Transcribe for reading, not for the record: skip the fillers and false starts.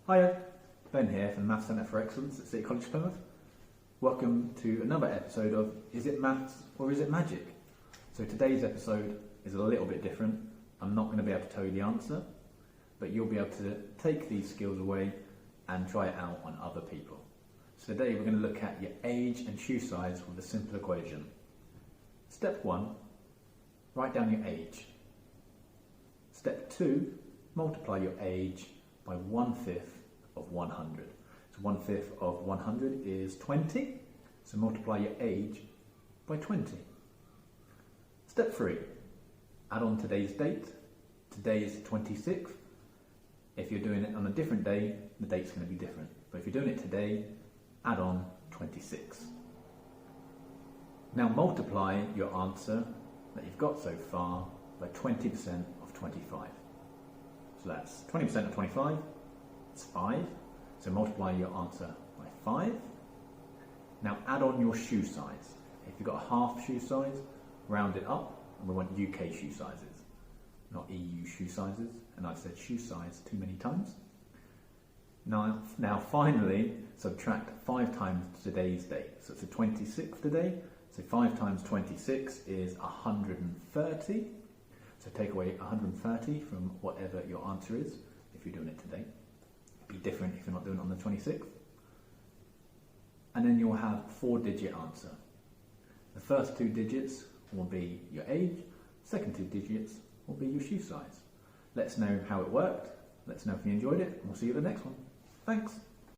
Hiya, Ben here from the Maths Centre for Excellence at City College Plymouth. Welcome to another episode of Is It Maths or Is It Magic? So today's episode is a little bit different. I'm not going to be able to tell you the answer, but you'll be able to take these skills away and try it out on other people. So today we're going to look at your age and shoe size with a simple equation. Step 1, write down your age. Step 2, multiply your age by 1/5 of 100. So 1/5 of 100 is 20, so multiply your age by 20. Step 3, add on today's date. Today is 26th. If you're doing it on a different day, the date's going to be different. But if you're doing it today, add on 26. Now multiply your answer that you've got so far by 20% of 25. So that's 20% of 25, it's 5. So multiply your answer by 5. Now add on your shoe size. If you've got a half shoe size, round it up, and we want UK shoe sizes, not EU shoe sizes. And I've said shoe size too many times. Now finally, subtract 5 times today's date. So it's the 26th today. So 5 times 26 is 130. So take away 130 from whatever your answer is, if you're doing it today. It'd be different if you're not doing it on the 26th. And then you'll have 4-digit answer. The first 2 digits will be your age, second 2 digits will be your shoe size. Let us know how it worked, let us know if you enjoyed it, and we'll see you at the next one. Thanks.